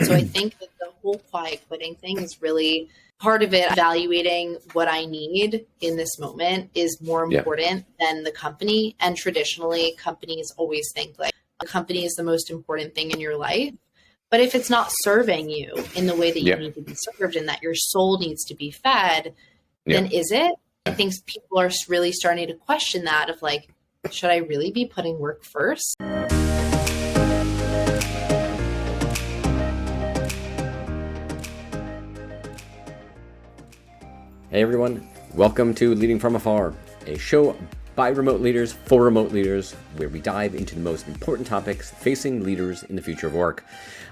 So I think that the whole quiet quitting thing is really part of it. Evaluating what I need in this moment is more important than the company. And traditionally, companies always think like the company is the most important thing in your life. But if it's not serving you in the way that you need to be served and that your soul needs to be fed, then is it? I think people are really starting to question that of like, should I really be putting work first? Hey everyone, welcome to Leading from Afar, a show by remote leaders for remote leaders, where we dive into the most important topics facing leaders in the future of work.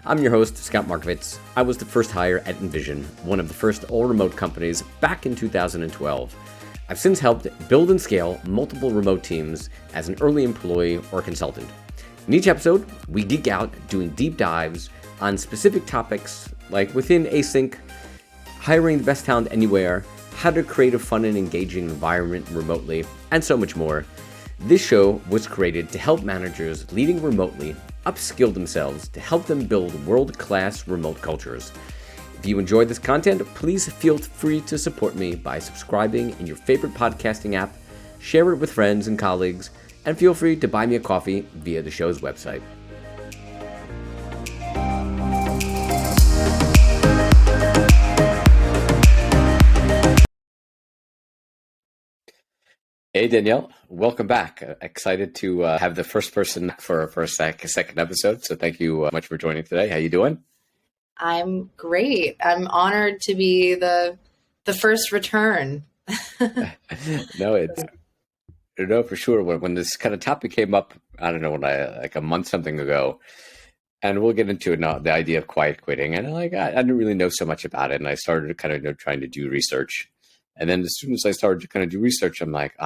I'm your host, Scott Markovitz. I was the first hire at Envision, one of the first all-remote companies back in 2012. I've since helped build and scale multiple remote teams as an early employee or consultant. In each episode, we geek out doing deep dives on specific topics like within async, hiring the best talent anywhere, how to create a fun and engaging environment remotely, and so much more. This show was created to help managers leading remotely upskill themselves to help them build world-class remote cultures. If you enjoy this content, please feel free to support me by subscribing in your favorite podcasting app, share it with friends and colleagues, and feel free to buy me a coffee via the show's website. Hey Danielle, welcome back. Excited to have the first person for a second episode. So thank you much for joining today. How you doing? I'm great. I'm honored to be the first return. No, for sure. When this kind of topic came up, I don't know, like a month something ago, and we'll get into it now, the idea of quiet quitting. And I didn't really know so much about it, and I started kind of trying to do research. And then as soon as I started to kind of do research, I'm like,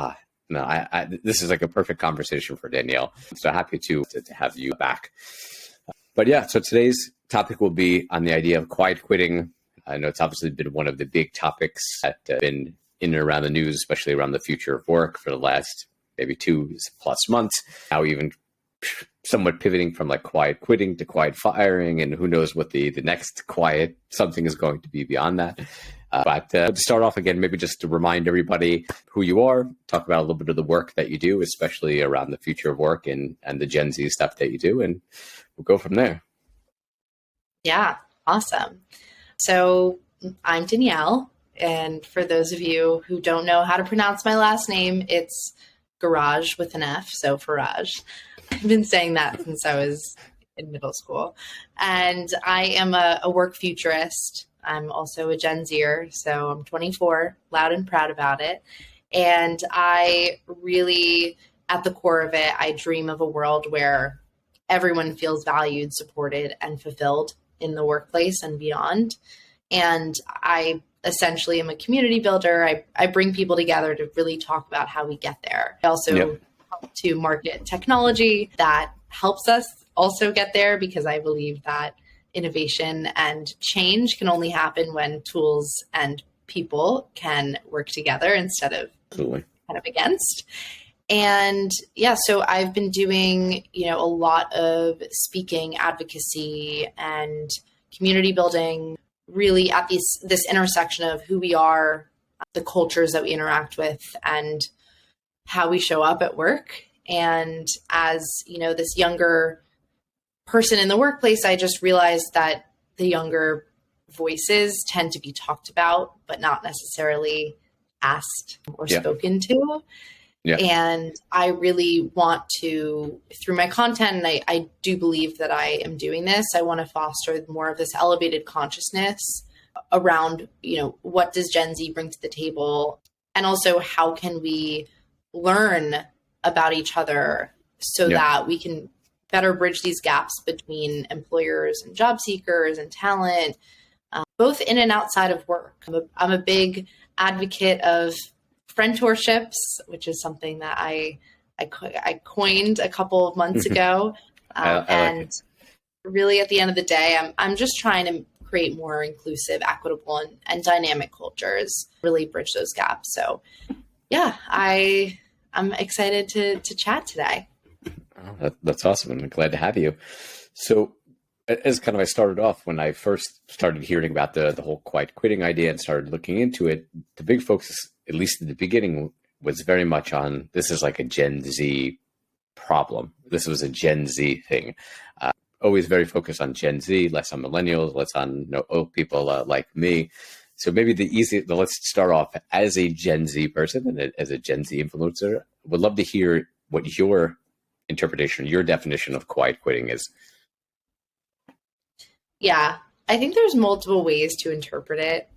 no, this is like a perfect conversation for Danielle. So happy to have you back. But yeah, so today's topic will be on the idea of quiet quitting. I know it's obviously been one of the big topics that have been in and around the news, especially around the future of work for the last maybe 2+ months. Now even somewhat pivoting from like quiet quitting to quiet firing, and who knows what the next quiet something is going to be beyond that. But to start off again, maybe just to remind everybody who you are, talk about a little bit of the work that you do, especially around the future of work and the Gen Z stuff that you do, and we'll go from there. Yeah, awesome. So I'm Danielle, and for those of you who don't know how to pronounce my last name, it's Garage with an F, so Farage. I've been saying that since I was in middle school. And I am a work futurist. I'm also a Gen Zer, so I'm 24, loud and proud about it. And I really, at the core of it, I dream of a world where everyone feels valued, supported, and fulfilled in the workplace and beyond. And I essentially am a community builder. I bring people together to really talk about how we get there. I also help to market technology that helps us also get there, because I believe that innovation and change can only happen when tools and people can work together instead of kind of against. And yeah, so I've been doing, a lot of speaking, advocacy, and community building, really at this intersection of who we are, the cultures that we interact with, and how we show up at work. And as, this younger person in the workplace, I just realized that the younger voices tend to be talked about, but not necessarily asked or spoken to. Yeah. And I really want to, through my content, and I do believe that I am doing this, I want to foster more of this elevated consciousness around, what does Gen Z bring to the table? And also, how can we learn about each other so that we can better bridge these gaps between employers and job seekers and talent, both in and outside of work. I'm a big advocate of friendships, which is something that I coined a couple of months ago. And really at the end of the day, I'm just trying to create more inclusive, equitable, and dynamic cultures, really bridge those gaps. So yeah, I'm excited to chat today. Oh, that's awesome. I'm glad to have you. So as kind of I started off when I first started hearing about the whole quiet quitting idea and started looking into it, the big focus, at least in the beginning, was very much on this is like a Gen Z problem. This was a Gen Z thing. Always very focused on Gen Z, less on millennials, less on old people like me. So maybe let's start off as a Gen Z person and as a Gen Z influencer. Would love to hear what your interpretation, your definition of quiet quitting is. Yeah, I think there's multiple ways to interpret it.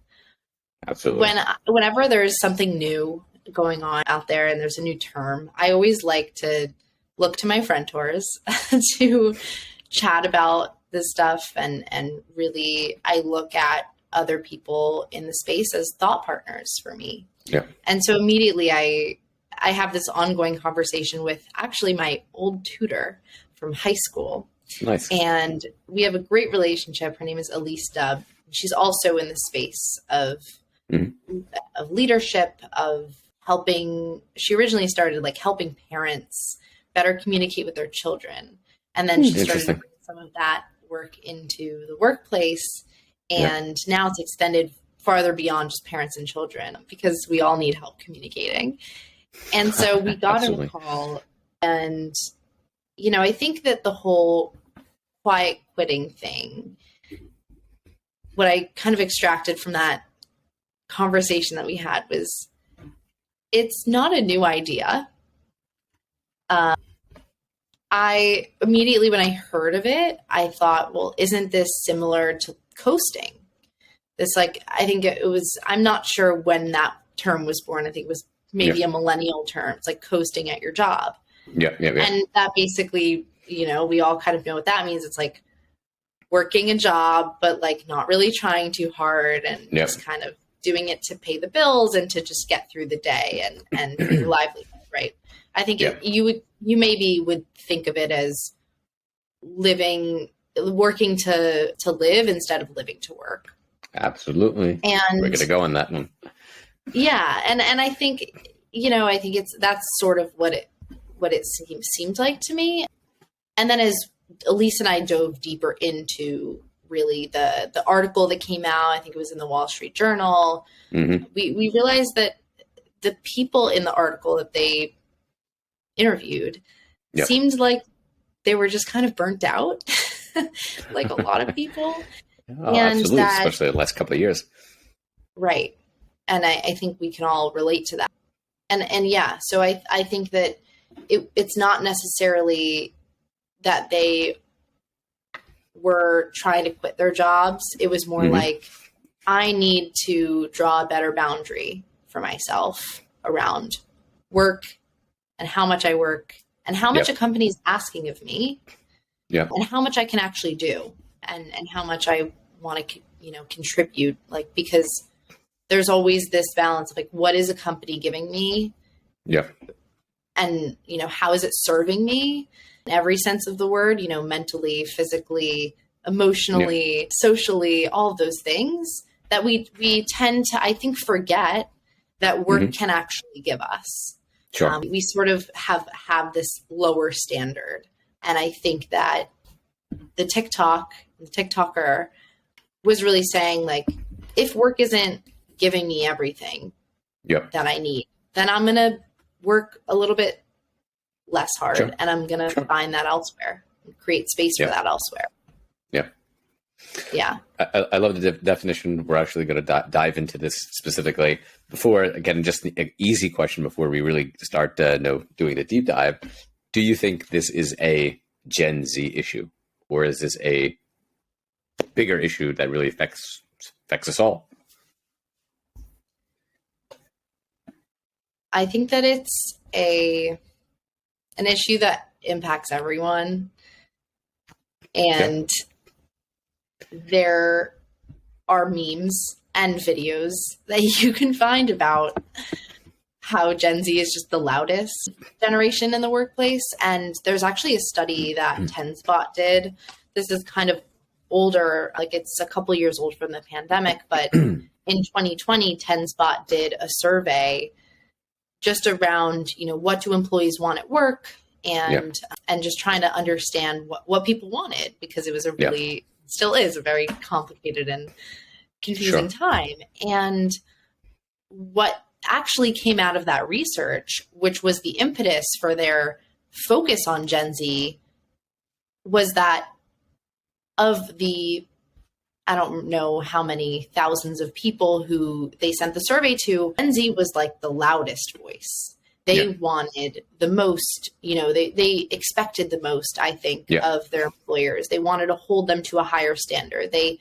Absolutely. Whenever there's something new going on out there and there's a new term, I always like to look to my friend tours to chat about this stuff. And really, I look at other people in the space as thought partners for me. Yeah. And so immediately I have this ongoing conversation with actually my old tutor from high school. Nice. And we have a great relationship. Her name is Elise Dubb. She's also in the space of leadership, of helping. She originally started like helping parents better communicate with their children. And then she started to bring some of that work into the workplace. And now it's extended farther beyond just parents and children because we all need help communicating. And so we got on a call and, I think that the whole quiet quitting thing, what I kind of extracted from that conversation that we had was it's not a new idea. I immediately, when I heard of it, I thought, well, isn't this similar to coasting? I think it was, I'm not sure when that term was born. I think it was maybe a millennial term. It's like coasting at your job. Yeah. And that basically, we all kind of know what that means. It's like working a job, but like not really trying too hard and just kind of doing it to pay the bills and to just get through the day and your livelihood, right? I think you maybe would think of it as working to live instead of living to work. Absolutely. And we're going to go on that one. Yeah. And I think, that's sort of what it seemed like to me. And then as Elise and I dove deeper into really the article that came out, I think it was in the Wall Street Journal. Mm-hmm. We realized that the people in the article that they interviewed seemed like they were just kind of burnt out, like a lot of people. Oh, and absolutely, especially the last couple of years. Right. And I think we can all relate to that. And so I think that it's not necessarily that they were trying to quit their jobs. It was more like, I need to draw a better boundary for myself around work and how much I work and how much a company is asking of me and how much I can actually do and how much I want to, contribute, because there's always this balance of what is a company giving me? Yeah. And, how is it serving me in every sense of the word, mentally, physically, emotionally, socially, all of those things that we tend to, I think, forget that work can actually give us. Sure. We sort of have this lower standard. And I think that the TikToker was really saying if work isn't giving me everything that I need, then I'm going to work a little bit less hard and I'm going to find that elsewhere and create space for that elsewhere. Yeah. Yeah. I love the definition. We're actually going to dive into this specifically. Before, again, just an easy question before we really start doing the deep dive. Do you think this is a Gen Z issue, or is this a bigger issue that really affects us all? I think that it's an issue that impacts everyone. And there are memes and videos that you can find about how Gen Z is just the loudest generation in the workplace. And there's actually a study that TenSpot did. This is kind of older, it's a couple years old from the pandemic, but in 2020, TenSpot did a survey just around, what do employees want at work and and just trying to understand what people wanted, because it was a really, still is a very complicated and confusing time. And what actually came out of that research, which was the impetus for their focus on Gen Z, was that of the, I don't know how many thousands of people who they sent the survey to, Gen Z was like the loudest voice. They wanted the most, they expected the most, I think, of their employers. They wanted to hold them to a higher standard. They,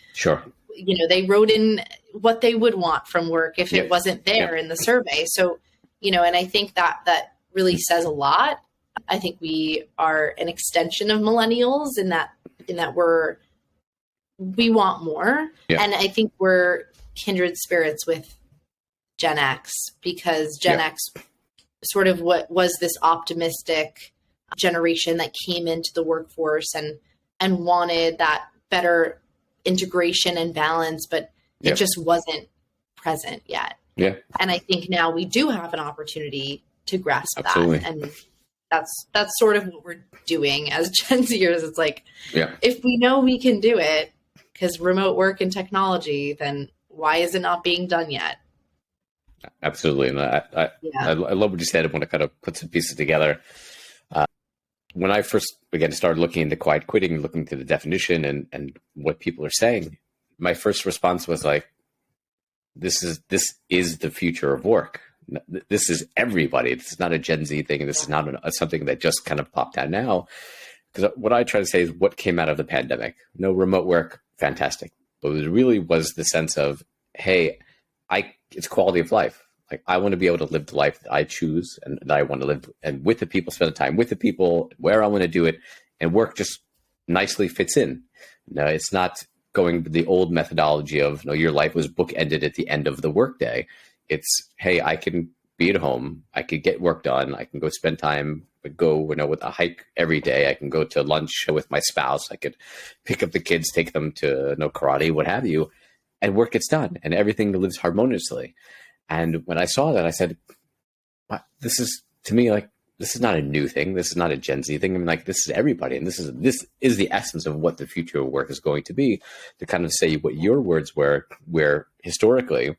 they wrote in what they would want from work if it wasn't there in the survey. So, and I think that really says a lot. I think we are an extension of millennials in that we want more. And I think we're kindred spirits with Gen X, because Gen X sort of what was this optimistic generation that came into the workforce and wanted that better integration and balance, but it just wasn't present yet. And I think now we do have an opportunity to grasp that. And that's sort of what we're doing as Gen Zers. It's like, if we know we can do it, because remote work and technology, then why is it not being done yet? Absolutely. And I love what you said. I want to kind of put some pieces together. When I first, again, started looking into quiet quitting, looking to the definition and what people are saying, my first response was like, this is the future of work. This is everybody. This is not a Gen Z thing. This is not something that just kind of popped out now. Because what I try to say is what came out of the pandemic. No, remote work, fantastic. But it really was the sense of, hey, it's quality of life. Like, I want to be able to live the life that I choose and that I want to live, and with the people, spend the time with the people where I want to do it, and work just nicely fits in. No, it's not going the old methodology of, no, your life was bookended at the end of the workday. It's, hey, I can be at home. I could get work done. I can go spend time, go, with a hike every day. I can go to lunch with my spouse. I could pick up the kids, take them to karate, what have you, and work gets done and everything lives harmoniously. And when I saw that, I said, this is, to me, like, this is not a new thing. This is not a Gen Z thing. I mean, like, this is everybody. And this is the essence of what the future of work is going to be, to kind of say what your words were, where historically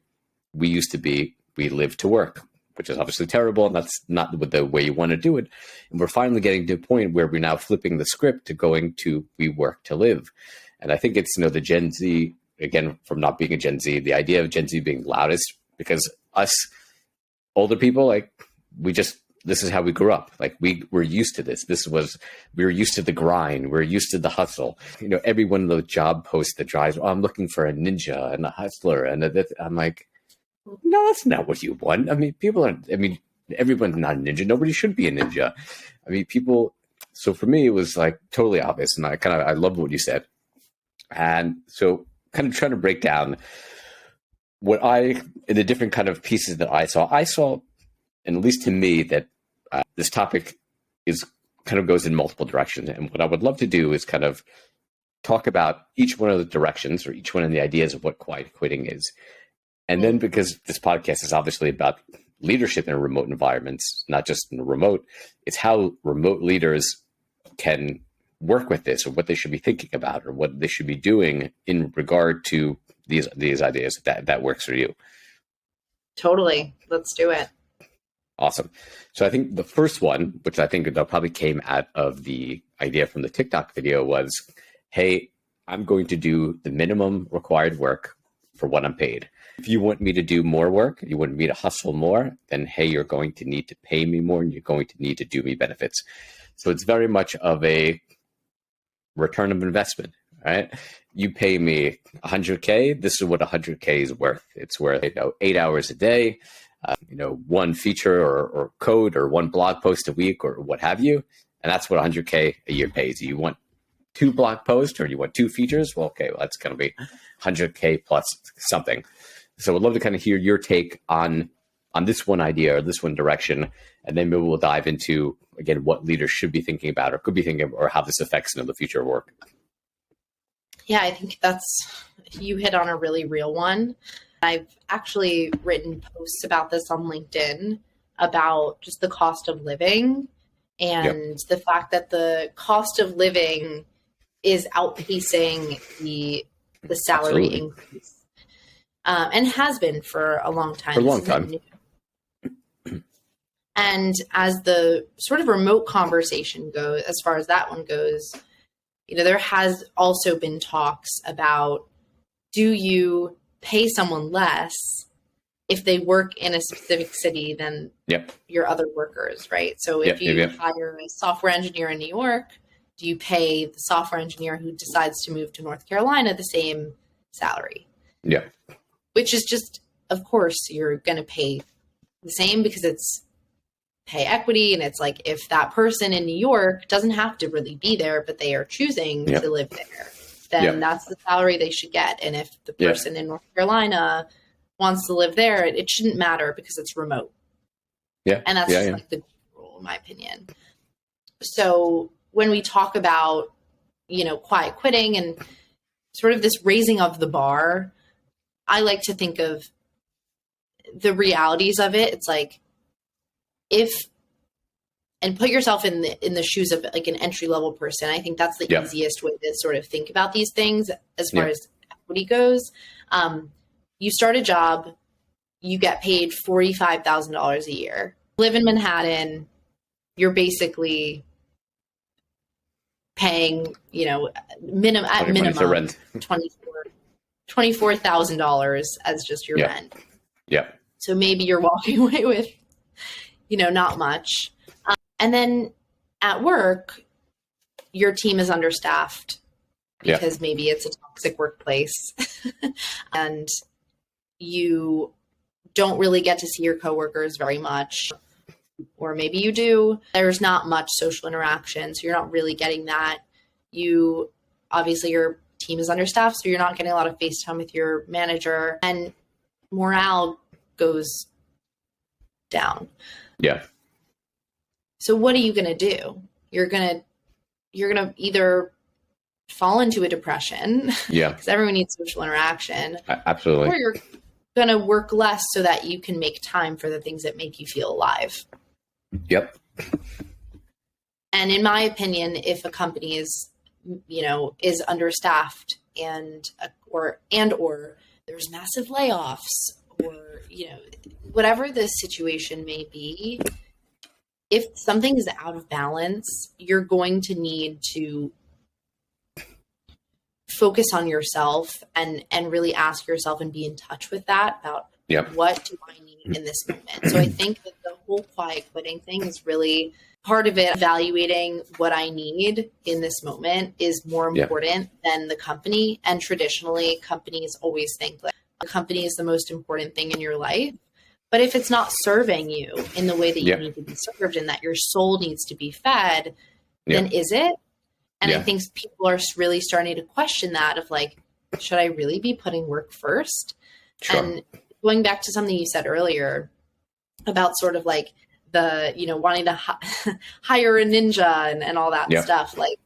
we used to be, we live to work, which is obviously terrible. And that's not the way you want to do it. And we're finally getting to a point where we're now flipping the script to going to, we work to live. And I think it's, the Gen Z, again, from not being a Gen Z, the idea of Gen Z being loudest, because us older people, like, this is how we grew up. Like, we're used to this. We were used to the grind. We're used to the hustle. Every one of those job posts that drives, I'm looking for a ninja and a hustler. And I'm like, no, that's not what you want. I mean, everyone's not a ninja. Nobody should be a ninja. I mean, so for me, it was like totally obvious. And I love what you said. And so kind of trying to break down in the different kind of pieces that I saw, and at least to me, that this topic goes in multiple directions. And what I would love to do is kind of talk about each one of the directions, or each one of the ideas of what quiet quitting is. And then, because this podcast is obviously about leadership in remote environments, not just in remote, it's how remote leaders can work with this, or what they should be thinking about, or what they should be doing in regard to these ideas, that works for you. Totally. Let's do it. Awesome. So I think the first one, which I think that probably came out of the idea from the TikTok video, was, hey, I'm going to do the minimum required work for what I'm paid. If you want me to do more work, you want me to hustle more, then, hey, you're going to need to pay me more, and you're going to need to do me benefits. So it's very much of a return of investment, right? You pay me 100K. This is what 100K is worth. It's worth 8 hours a day, one feature or code or one blog post a week or what have you. And that's what 100K a year pays. You want 2 blog posts, or you want 2 features? Well, okay, that's going to be 100K plus something. So I'd love to kind of hear your take on this one idea or this one direction. And then maybe we'll dive into, again, what leaders should be thinking about or could be thinking, or how this affects the future of work. Yeah, I think you hit on a really real one. I've actually written posts about this on LinkedIn, about just the cost of living and the fact that the cost of living is outpacing the salary Absolutely. increase, and has been for a long time. For a This long isn't time. new. And as the sort of remote conversation goes, as far as that one goes, there has also been talks about, do you pay someone less if they work in a specific city than your other workers, right? So if you hire a software engineer in New York, do you pay the software engineer who decides to move to North Carolina the same salary? Yeah. Which is just, of course, you're going to pay the same because it's pay equity. And it's like, if that person in New York doesn't have to really be there, but they are choosing to live there, then that's the salary they should get. And if the person in North Carolina wants to live there, it shouldn't matter because it's remote. Yeah. And that's just like the rule, in my opinion. So when we talk about, quiet quitting and sort of this raising of the bar, I like to think of the realities of it. It's like, and put yourself in the shoes of like an entry level person. I think that's the easiest way to sort of think about these things as far as equity goes. You start a job, you get paid $45,000 a year. Live in Manhattan, you're basically paying, minimum rent. $24,000 as just your rent. Yeah. So maybe you're walking away with, not much. And then at work, your team is understaffed because maybe it's a toxic workplace and you don't really get to see your coworkers very much, or maybe you do. There's not much social interaction, so you're not really getting that. Obviously your team is understaffed, so you're not getting a lot of face time with your manager, and morale goes down. Yeah. So what are you going to do? You're going to either fall into a depression because everyone needs social interaction. Absolutely. Or you're going to work less so that you can make time for the things that make you feel alive. Yep. And in my opinion, if a company is understaffed or there's massive layoffs, or, whatever the situation may be, if something is out of balance, you're going to need to focus on yourself and really ask yourself and be in touch with that about what do I need in this moment. So I think that the whole quiet quitting thing is really part of it. Evaluating what I need in this moment is more important than the company. And traditionally, companies always think that the company is the most important thing in your life. But if it's not serving you in the way that you need to be served and that your soul needs to be fed, then is it? And I think people are really starting to question that of like, should I really be putting work first? Sure. And going back to something you said earlier about sort of like the, wanting to hire a ninja and all that stuff, like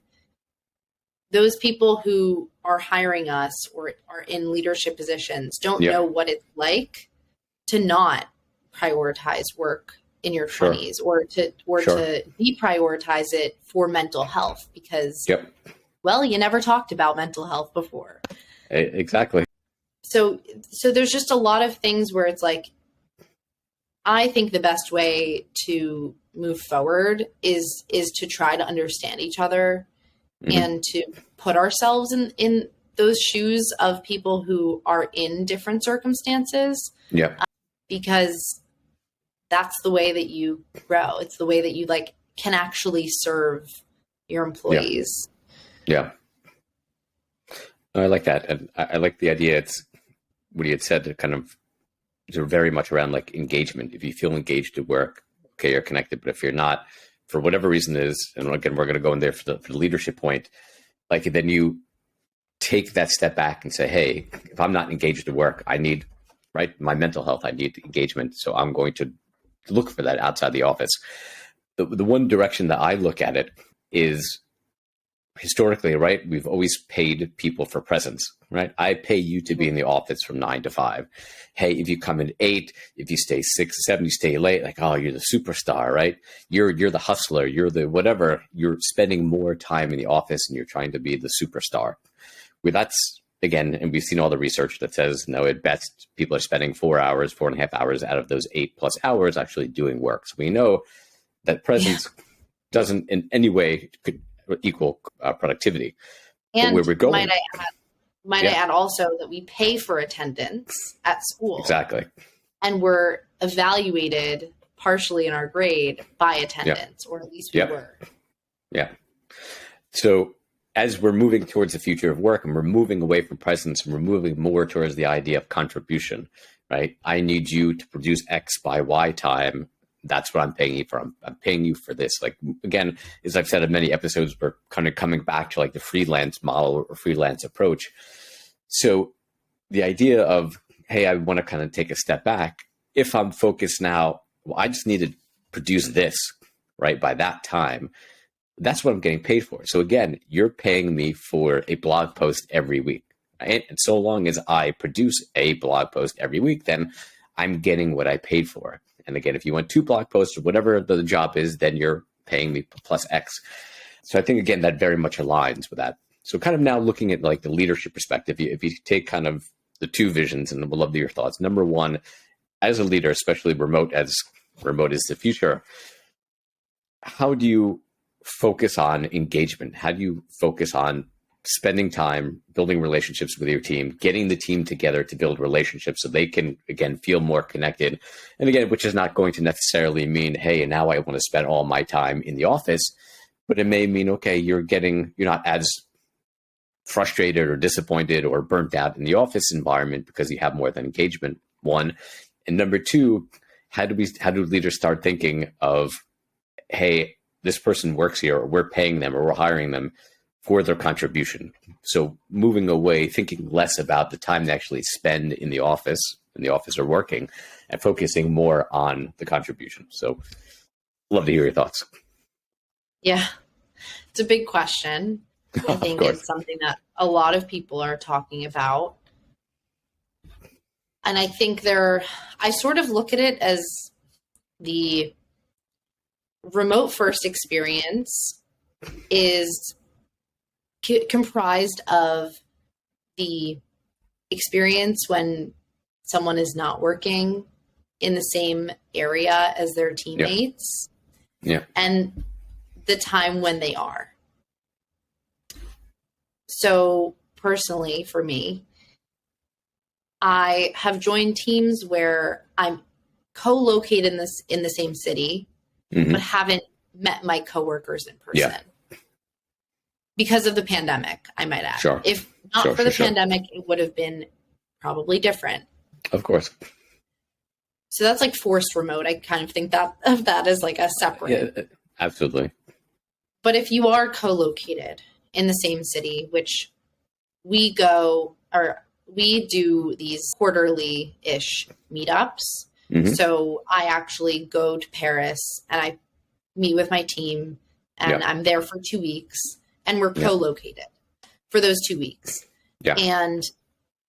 those people who are hiring us or are in leadership positions don't know what it's like to not prioritize work in your 20s or to deprioritize it for mental health because, well, you never talked about mental health before. Exactly. So there's just a lot of things where it's like, I think the best way to move forward is to try to understand each other and to put ourselves in those shoes of people who are in different circumstances. Because that's the way that you grow. It's the way that you can actually serve your employees. Yeah. I like that. And I like the idea. It's what you had said, to kind of very much around like engagement. If you feel engaged at work, okay, you're connected. But if you're not, for whatever reason it is, and again, we're going to go in there for the leadership point, like then you take that step back and say, hey, if I'm not engaged at work, I need my mental health, I need engagement. So I'm going to look for that outside the office. The one direction that I look at it is historically, right, we've always paid people for presence, right? I pay you to be in the office from 9 to 5. Hey, if you come in 8, if you stay 6, 7, you stay late, like, oh, you're the superstar, right? You're the hustler, you're the whatever. You're spending more time in the office and you're trying to be the superstar. Well, that's, again, and we've seen all the research that says, no, at best, people are spending 4 hours, 4.5 hours out of those 8+ hours actually doing work. So we know that presence doesn't in any way could equal productivity. And but where we're going, I add also that we pay for attendance at school. Exactly. And we're evaluated partially in our grade by attendance, or at least we were. Yeah. So as we're moving towards the future of work and we're moving away from presence and we're moving more towards the idea of contribution, right? I need you to produce X by Y time. That's what I'm paying you for. I'm paying you for this. Like, again, as I've said in many episodes, we're kind of coming back to like the freelance model or freelance approach. So the idea of, hey, I want to kind of take a step back. If I'm focused now, well, I just need to produce this, right, by that time. That's what I'm getting paid for. So again, you're paying me for a blog post every week. Right? And so long as I produce a blog post every week, then I'm getting what I paid for. And again, if you want 2 blog posts or whatever the job is, then you're paying me plus X. So I think, again, that very much aligns with that. So kind of now looking at like the leadership perspective, if you take kind of the 2 visions, and we'd love to hear your thoughts. Number one, as a leader, especially remote, as remote is the future, how do you focus on engagement? How do you focus on spending time, building relationships with your team, getting the team together to build relationships so they can, again, feel more connected? And again, which is not going to necessarily mean, hey, now I want to spend all my time in the office, but it may mean, okay, you're not as frustrated or disappointed or burnt out in the office environment because you have more than engagement, one. And number two, how do leaders start thinking of, hey, this person works here, or we're paying them, or we're hiring them for their contribution. So moving away, thinking less about the time they actually spend in the office or working, and focusing more on the contribution. So love to hear your thoughts. Yeah, it's a big question. I think it's something that a lot of people are talking about. And I think I sort of look at it as the remote first experience is comprised of the experience when someone is not working in the same area as their teammates, and the time when they are. So personally, for me, I have joined teams where I'm co-located in the same city, but haven't met my coworkers in person. Because of the pandemic, I might add. Sure. If not for the pandemic, it would have been probably different. Of course. So that's like forced remote. I kind of think of that as like a separate. Yeah, absolutely. But if you are co-located in the same city, which we do these quarterly-ish meetups. So I actually go to Paris and I meet with my team, and I'm there for 2 weeks, and we're co-located for those 2 weeks. And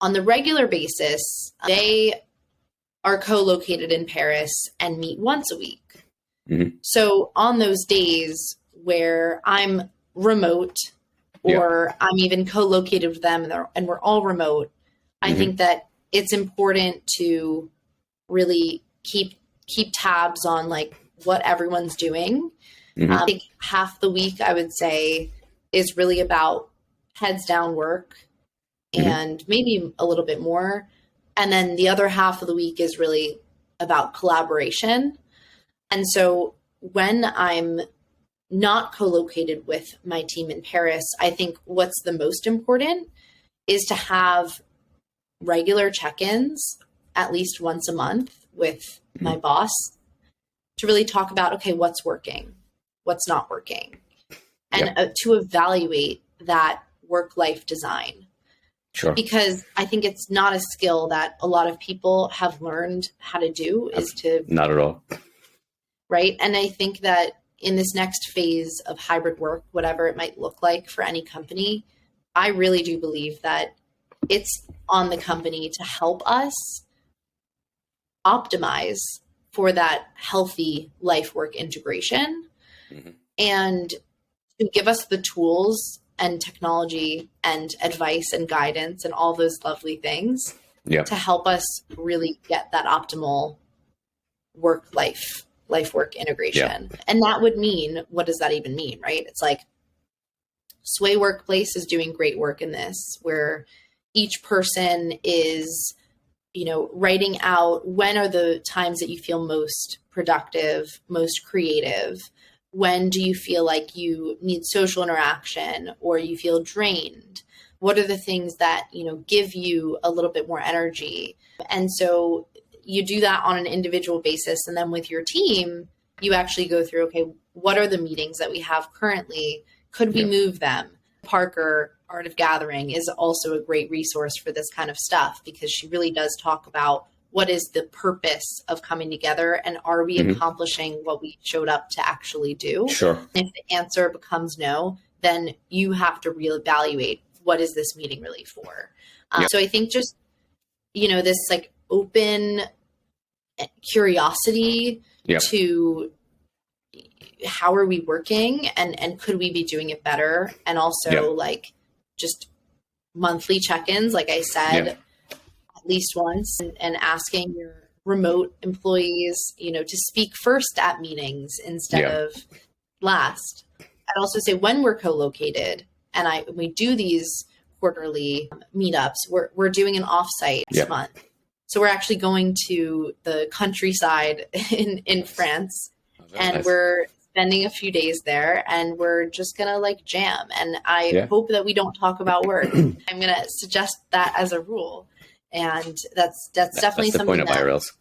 on the regular basis, they are co-located in Paris and meet once a week. So on those days where I'm remote, or I'm even co-located with them and we're all remote, I think that it's important to really keep tabs on like what everyone's doing. I think half the week, I would say, is really about heads down work and maybe a little bit more. And then the other half of the week is really about collaboration. And so when I'm not co-located with my team in Paris, I think what's the most important is to have regular check-ins at least once a month with my boss to really talk about, okay, what's working, what's not working, and to evaluate that work-life design. Sure. Because I think it's not a skill that a lot of people have learned how to do, is to... Not at all. Right. And I think that in this next phase of hybrid work, whatever it might look like for any company, I really do believe that it's on the company to help us optimize for that healthy life work integration and to give us the tools and technology and advice and guidance and all those lovely things to help us really get that optimal work life work integration. And that would mean, what does that even mean, right? It's like Sway Workplace is doing great work in this, where each person is, writing out when are the times that you feel most productive, most creative. When do you feel like you need social interaction or you feel drained? What are the things that, give you a little bit more energy? And so you do that on an individual basis. And then with your team, you actually go through, okay, what are the meetings that we have currently? Could we move them? Parker, Art of Gathering, is also a great resource for this kind of stuff because she really does talk about what is the purpose of coming together and are we accomplishing what we showed up to actually do? Sure. And if the answer becomes no, then you have to reevaluate what is this meeting really for? So I think just, this like open curiosity to how are we working and could we be doing it better? And also like just monthly check-ins, like I said, at least once, and asking your remote employees, to speak first at meetings instead of last. I'd also say when we're co-located and we do these quarterly meetups, we're doing an offsite this month. So we're actually going to the countryside in France, and we're spending a few days there, and we're just gonna like jam. And I hope that we don't talk about work. I'm gonna suggest that as a rule, and that's definitely the something point of IRLs.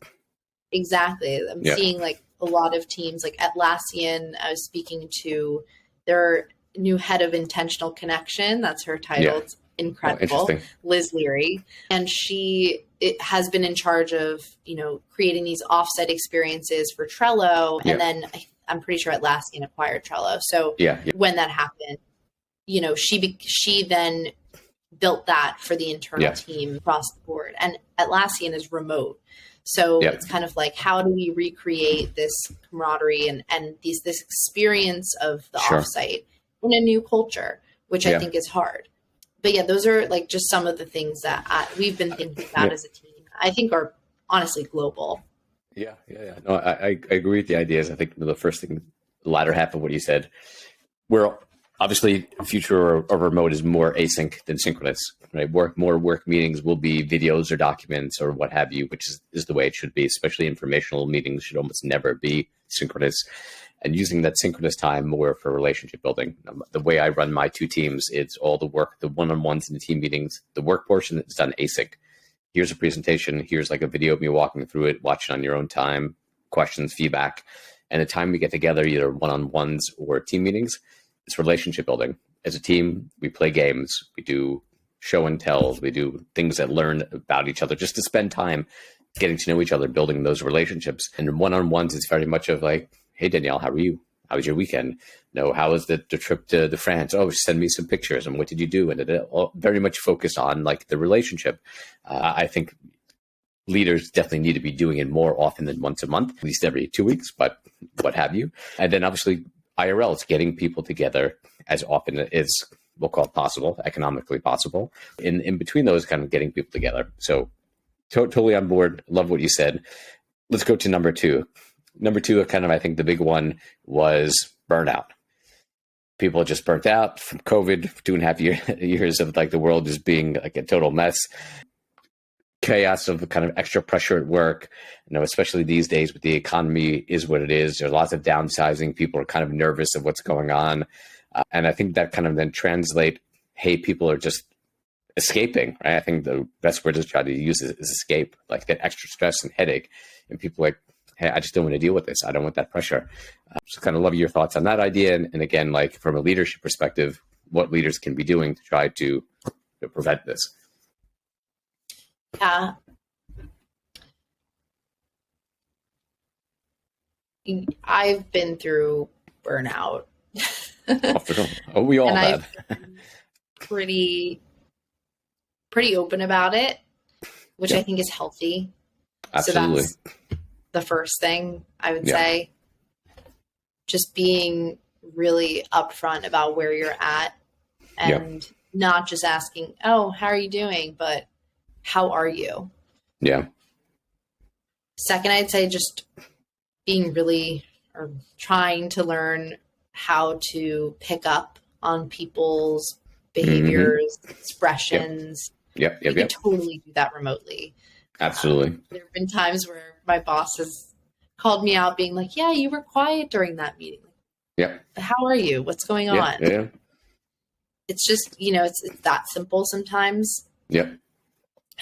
Exactly. I'm seeing like a lot of teams, like Atlassian. I was speaking to their new head of intentional connection. That's her title. It's incredible. Liz Leary. And it has been in charge of, creating these offsite experiences for Trello. And then I'm pretty sure Atlassian acquired Trello. So when that happened, she then built that for the internal team across the board. And Atlassian is remote. So it's kind of like, how do we recreate this camaraderie and this experience of the offsite in a new culture, which I think is hard. But those are like just some of the things that we've been thinking about as a team. I think are honestly global. No, I agree with the ideas. I think the first thing, the latter half of what you said, we're obviously the future of remote is more async than synchronous, right? More work meetings will be videos or documents or what have you, which is the way it should be, especially informational meetings should almost never be synchronous. And using that synchronous time more for relationship building. The way I run my two teams, it's all the work, the one-on-ones and the team meetings, the work portion is done async. Here's a presentation. Here's like a video of me walking through it, watch it on your own time, questions, feedback. And the time we get together, either one-on-ones or team meetings, it's relationship building. As a team, we play games, we do show and tells, we do things that learn about each other, just to spend time getting to know each other, building those relationships. And one-on-ones, it's very much of like, hey, Danielle, how are you? How was your weekend? No, how was the trip to France? Oh, send me some pictures. And what did you do? And it all very much focused on like the relationship. I think leaders definitely need to be doing it more often than once a month, at least every 2 weeks, but what have you. And then obviously IRL, it's getting people together as often as we'll call it possible, economically possible. In between those, kind of getting people together. So totally on board. Love what you said. Let's go to number two. Number two, kind of, I think the big one was burnout. People are just burnt out from COVID, 2.5 years of like the world just being like a total mess. Chaos of kind of extra pressure at work, especially these days with the economy is what it is. There's lots of downsizing. People are kind of nervous of what's going on. And I think that kind of then translate, hey, people are just escaping, right? I think the best word to try to use is escape, like that extra stress and headache. And people like, hey, I just don't want to deal with this. I don't want that pressure. So kind of love your thoughts on that idea. And again, like from a leadership perspective, what leaders can be doing to try to prevent this. Yeah. I've been through burnout. Oh, for sure. Oh, we all And have. I've been pretty open about it, which Yeah, I think is healthy. So absolutely. that's the first thing I would Yeah, say. Just being really upfront about where you're at yeah, and not just asking, oh, how are you doing? But how are you? yeah. Second, I'd say just being really or trying to learn how to pick up on people's Hmm. behaviors, Yep, expressions. yep, We yep, could yep. totally do that remotely. Absolutely. There have been times where my boss has called me out being like, yeah, you were quiet during that meeting. Yep, How are you? What's going yeah, on? yeah, It's just, it's that simple sometimes. yep,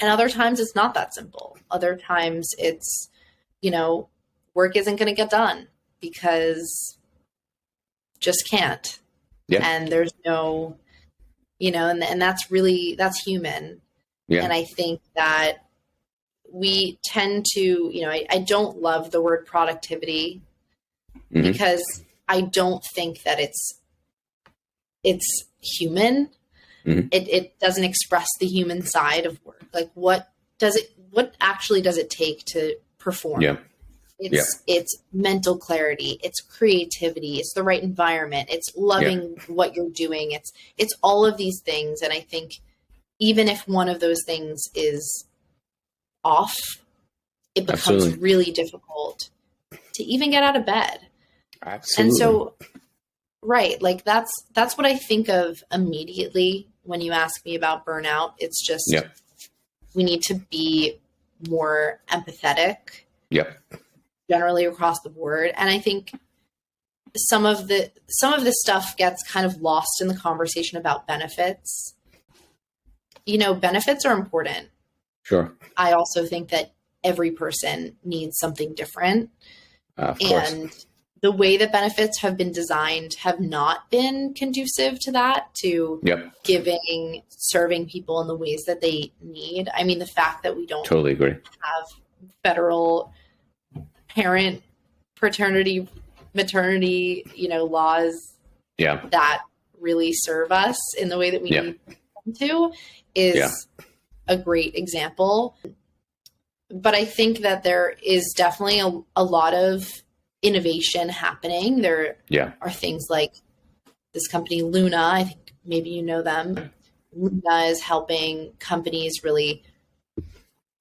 And other times it's not that simple. Other times it's, you know, work isn't going to get done because just can't. yeah, And there's no, and that's human. yeah. And I think that we tend to, I don't love the word productivity Hmm. because I don't think that it's human. Hmm. It doesn't express the human side of work. Like what actually does it take to perform? Yeah, yeah, It's mental clarity, it's creativity, it's the right environment, it's yeah. loving what you're doing. It's all of these things. And I think even if one of those things is off, it becomes Absolutely, really difficult to even get out of bed. And absolutely. so, right, like that's what I think of immediately when you ask me about burnout. It's just Yep, we need to be more empathetic yep. generally across the board. And I think some of the stuff gets kind of lost in the conversation about benefits. Benefits are important. Sure. I also think that every person needs something different. Of course. And the way that benefits have been designed have not been conducive to that, to Yep. serving people in the ways that they need. I mean, the fact that we don't Totally agree. have federal parent paternity, maternity, laws Yeah. that really serve us in the way that we Yeah. need them to is Yeah. a great example. But I think that there is definitely a lot of innovation happening. There Yeah. are things like this company Luna, I think maybe you know them. Luna is helping companies really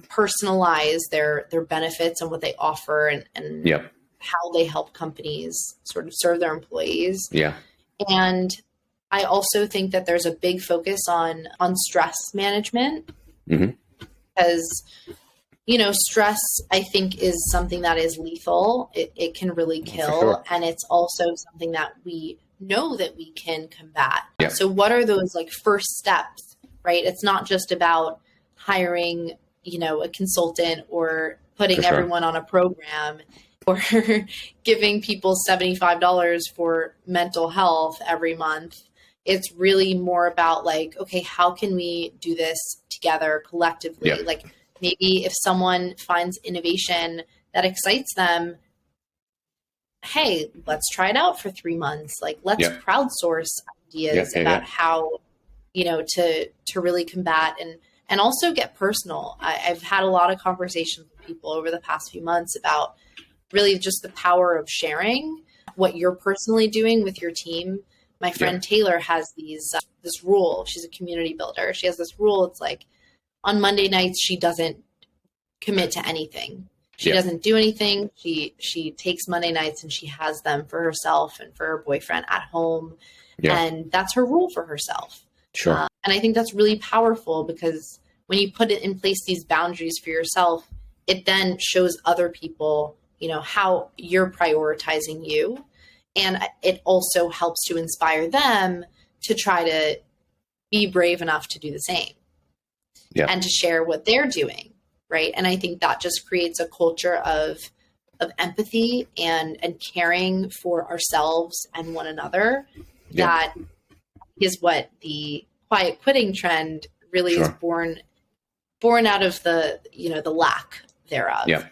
personalize their benefits and what they offer, and Yeah. how they help companies sort of serve their employees. Yeah. And I also think that there's a big focus on stress management, Hmm. because stress, I think, is something that is lethal. It can really For kill. sure. And it's also something that we know that we can combat. Yeah. So what are those like first steps, right? It's not just about hiring, a consultant or putting For sure. everyone on a program or giving people $75 for mental health every month. It's really more about like, okay, how can we do this together collectively? Yeah. Like, maybe if someone finds innovation that excites them, hey, let's try it out for 3 months. Like, let's Yeah. crowdsource ideas Yeah. about Yeah. how, to really combat and also get personal. I've had a lot of conversations with people over the past few months about really just the power of sharing what you're personally doing with your team. My Yeah. friend Taylor has this rule. She's a community builder. She has this rule. It's like, on Monday nights, she doesn't commit to anything. She Yeah. doesn't do anything. She takes Monday nights and she has them for herself and for her boyfriend at home. Yeah. And that's her rule for herself. Sure. And I think that's really powerful, because when you put it in place, these boundaries for yourself, it then shows other people, how you're prioritizing you. And it also helps to inspire them to try to be brave enough to do the same. Yeah. And to share what they're doing, right? And I think that just creates a culture of empathy and caring for ourselves and one another. Yeah. That is what the quiet quitting trend really is Sure. born out of the the lack thereof. Yeah.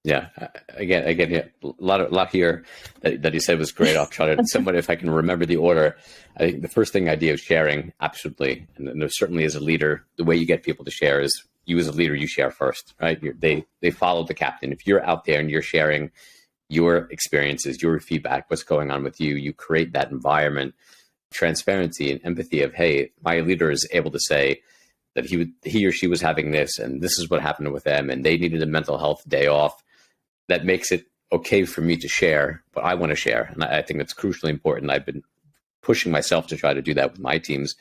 Yeah. Again, yeah, a lot here that you said was great. I'll try to somewhat, if I can remember the order. I think the first thing, idea of sharing, absolutely, and there certainly as a leader, the way you get people to share is you as a leader, you share first, right? They follow the captain. If you're out there and you're sharing your experiences, your feedback, what's going on with you, you create that environment, transparency and empathy of, hey, my leader is able to say that he or she was having this, and this is what happened with them, and they needed a mental health day off. That makes it okay for me to share what I want to share. And I think that's crucially important. I've been pushing myself to try to do that with my teams.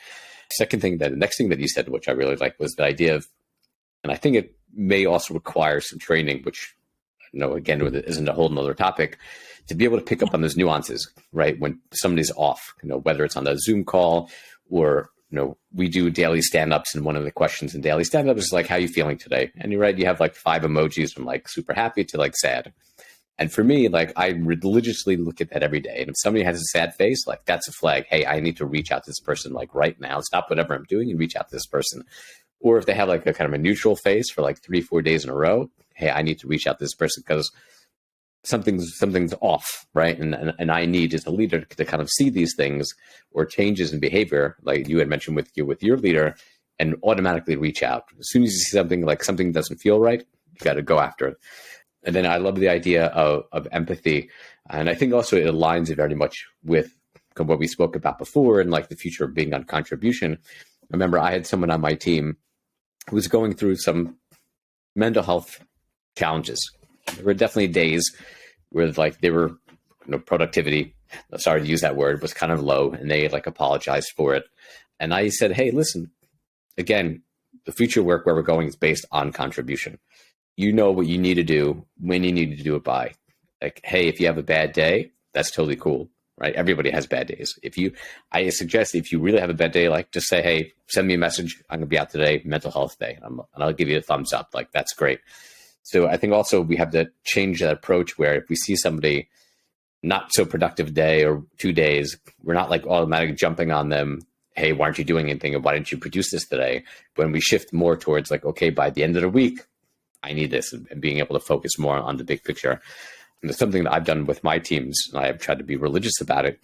The next thing that you said, which I really liked, was the idea of, and I think it may also require some training, which, again, isn't a whole nother topic, to be able to pick up on those nuances, right? When somebody's off, whether it's on the Zoom call or, we do daily stand-ups, and one of the questions in daily stand-ups is like, how are you feeling today? And you're right, you have like 5 emojis from like super happy to like sad. And for me, like, I religiously look at that every day. And if somebody has a sad face, like, that's a flag. Hey, I need to reach out to this person like right now, stop whatever I'm doing and reach out to this person. Or if they have like a kind of a neutral face for like 3-4 days in a row, hey, I need to reach out to this person because something's off, right? And I need, as a leader, to kind of see these things or changes in behavior, like you had mentioned with your leader, and automatically reach out. As soon as you see something like something doesn't feel right, you got to go after it. And then I love the idea of empathy, and I think also it aligns very much with what we spoke about before, and like the future of being on contribution. I remember I had someone on my team who was going through some mental health challenges. There were definitely days where like they were, productivity, sorry to use that word, was kind of low, and they like apologized for it. And I said, hey, listen, again, the future work where we're going is based on contribution. You know what you need to do when you need to do it by. Like, hey, if you have a bad day, that's totally cool, right? Everybody has bad days. I suggest if you really have a bad day, like just say, hey, send me a message. I'm going to be out today, mental health day. And I'll give you a thumbs up. Like, that's great. So I think also we have to change that approach where if we see somebody not so productive day or 2 days, we're not like automatically jumping on them. Hey, why aren't you doing anything? And why didn't you produce this today? When we shift more towards like, okay, by the end of the week, I need this, and being able to focus more on the big picture. And it's something that I've done with my teams, and I have tried to be religious about it,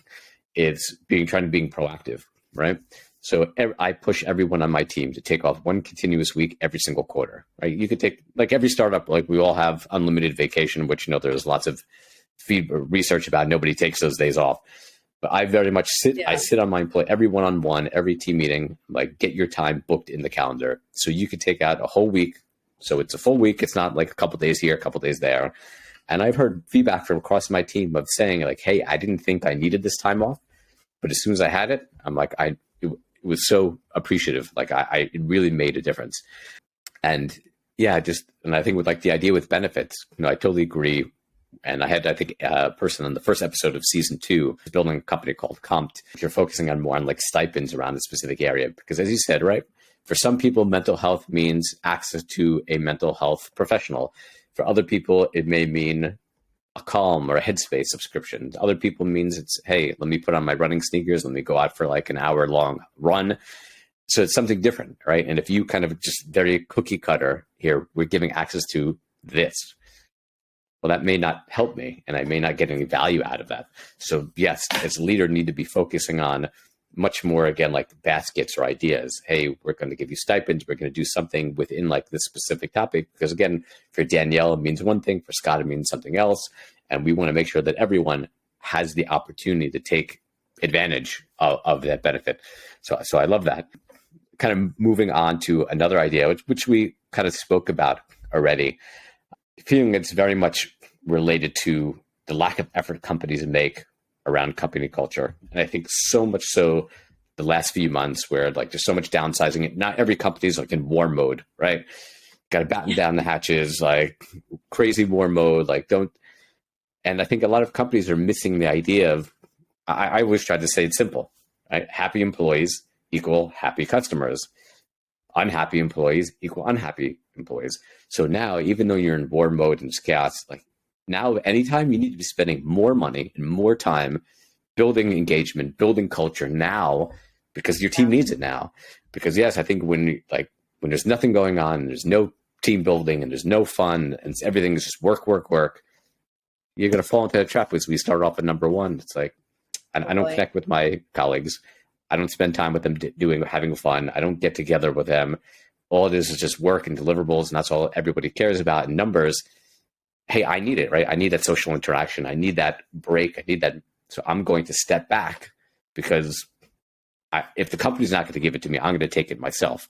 is being proactive, right? So I push everyone on my team to take off one continuous week every single quarter, right? You could take, like every startup, like we all have unlimited vacation, which, there's lots of research about. Nobody takes those days off. But I very much I sit on my employee, every one-on-one, every team meeting, like get your time booked in the calendar. So you could take out a whole week. So it's a full week. It's not like a couple days here, a couple days there. And I've heard feedback from across my team of saying like, hey, I didn't think I needed this time off, but as soon as I had it, I'm like, it was so appreciative. Like it really made a difference. And yeah, and I think with like the idea with benefits, I totally agree. And I had, I think, a person on the first episode of season 2 building a company called Compt. You're focusing on more on like stipends around a specific area, because as you said, right, for some people, mental health means access to a mental health professional. For other people, it may mean a Calm or a Headspace subscription. To other people, means it's, hey, let me put on my running sneakers, let me go out for like an hour-long run. So it's something different, right? And if you kind of just very cookie cutter here, we're giving access to this, well, that may not help me, and I may not get any value out of that. So yes, as a leader, need to be focusing on much more, again, like baskets or ideas. Hey, we're going to give you stipends. We're going to do something within like this specific topic, because again, for Danielle, it means one thing, for Scott, it means something else. And we want to make sure that everyone has the opportunity to take advantage of that benefit. So I love that. Kind of moving on to another idea, which we kind of spoke about already. Feeling it's very much related to the lack of effort companies make around company culture. And I think so much so the last few months where like there's so much downsizing. It, not every company is like in war mode, right? Got to batten down the hatches, like crazy war mode, like don't. And I think a lot of companies are missing the idea of, I always try to say it's simple, right? Happy employees equal happy customers. Unhappy employees equal unhappy employees. So now, even though you're in war mode and chaos, like now, anytime you need to be spending more money and more time building engagement, building culture now, because your team needs it now. Because yes, I think when there's nothing going on, there's no team building and there's no fun and everything is just work, work, work, you're going to fall into that trap because we start off at number one. It's like, I don't connect with my colleagues. I don't spend time with them having fun. I don't get together with them. All it is just work and deliverables, and that's all everybody cares about. And numbers, hey, I need it, right? I need that social interaction. I need that break. I need that. So I'm going to step back because if the company's not going to give it to me, I'm going to take it myself.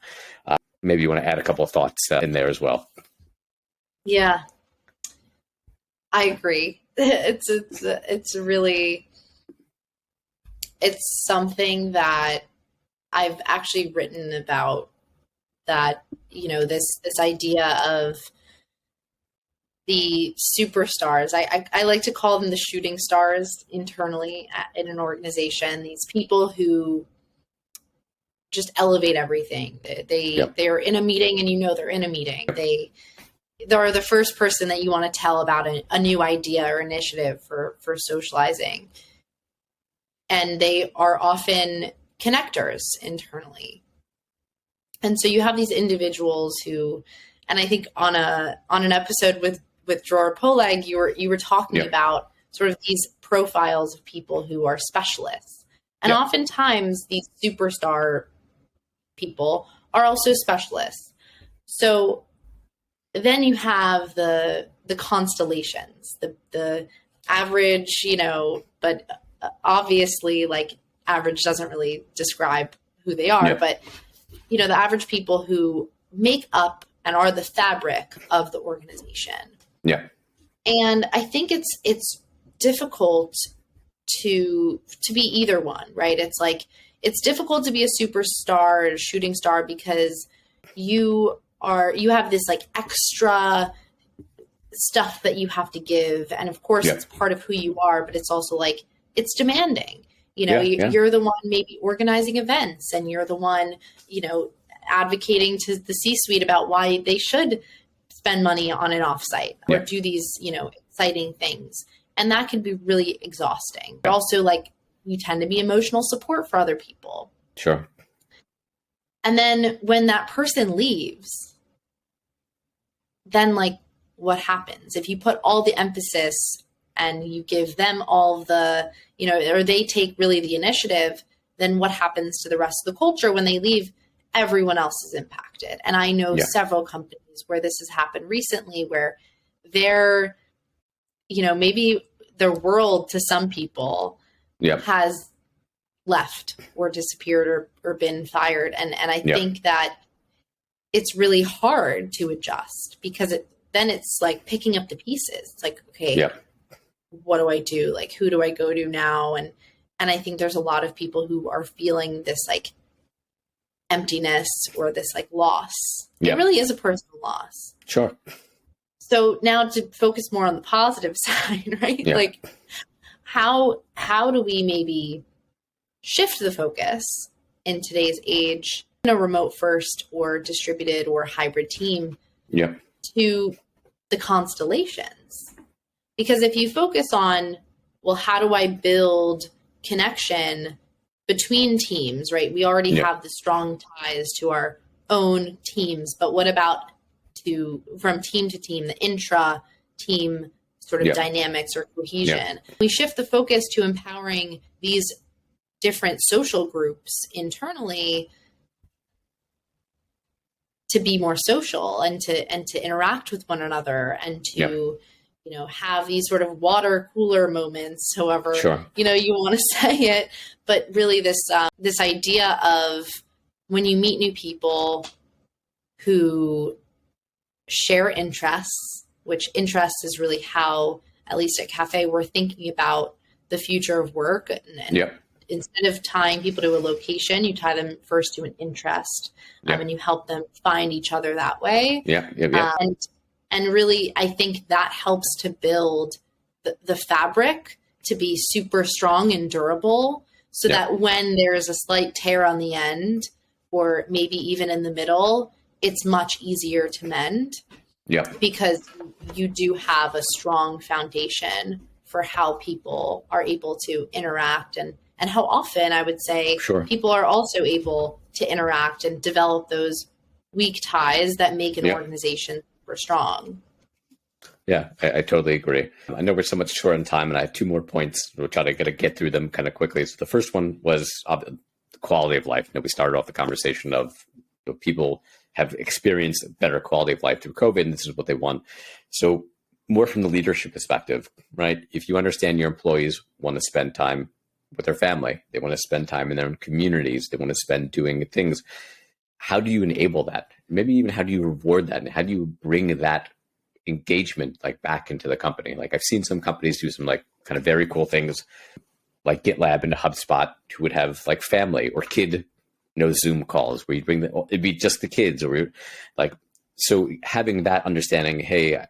Maybe you want to add a couple of thoughts in there as well. Yeah, I agree. It's something that I've actually written about, that, this idea of the superstars. I like to call them the shooting stars internally in an organization. These people who just elevate everything. They're in a meeting and they're in a meeting. They're the first person that you want to tell about a new idea or initiative for socializing. And they are often connectors internally. And so you have these individuals who, and I think on an episode with Dror Poleg, you were talking about sort of these profiles of people who are specialists. And oftentimes these superstar people are also specialists. So then you have the constellations, the average, but obviously like average doesn't really describe who they are, but the average people who make up and are the fabric of the organization. Yeah. And I think it's difficult to be either one, right? It's like, it's difficult to be a superstar or a shooting star because you have this like extra stuff that you have to give. And of course it's part of who you are, but it's also like, it's demanding. You're the one maybe organizing events, and you're the one, advocating to the C-suite about why they should spend money on an offsite or do these, exciting things. And that can be really exhausting. But also like, you tend to be emotional support for other people. Sure. And then when that person leaves, then like, what happens? If you put all the emphasis and you give them all the, or they take really the initiative, then what happens to the rest of the culture when they leave? Everyone else is impacted. And I know several companies where this has happened recently, where they're, maybe their world to some people has left or disappeared or been fired. And I think that it's really hard to adjust because then it's like picking up the pieces. It's like, okay, what do I do? Like, who do I go to now? And I think there's a lot of people who are feeling this like emptiness or this like loss. It really is a personal loss. Sure. So now to focus more on the positive side, right? Yeah. Like how do we maybe shift the focus in today's age in a remote first or distributed or hybrid team to the constellations? Because if you focus on, well, how do I build connection between teams, right? We already have the strong ties to our own teams, but what about from team to team, the intra-team sort of dynamics or cohesion? We shift the focus to empowering these different social groups internally to be more social and to interact with one another and to have these sort of water cooler moments, however you want to say it. But really this idea of when you meet new people who share interests, which interest is really how, at least at Cafe, we're thinking about the future of work. And instead of tying people to a location, you tie them first to an interest, and you help them find each other that way. And really, I think that helps to build the fabric to be super strong and durable, so that when there is a slight tear on the end, or maybe even in the middle, it's much easier to mend. Because you do have a strong foundation for how people are able to interact and how often, I would say, people are also able to interact and develop those weak ties that make an Yeah. organization super strong. Yeah, I totally agree. I know we're so much short on time, and I have two more points. We'll try to get through them kind of quickly. So the first one was the quality of life. You know, we started off the conversation of, you know, people have experienced better quality of life through COVID, and this is what they want. So more from the leadership perspective, right? If you understand your employees want to spend time with their family, they want to spend time in their own communities, they want to spend doing things, how do you enable that? Maybe even how do you reward that? And how do you bring that engagement like back into the company? Like I've seen some companies do some like kind of very cool things like GitLab and HubSpot, who would have like family or kid, you know, Zoom calls where you bring it'd be just the kids, or like, so having that understanding, hey,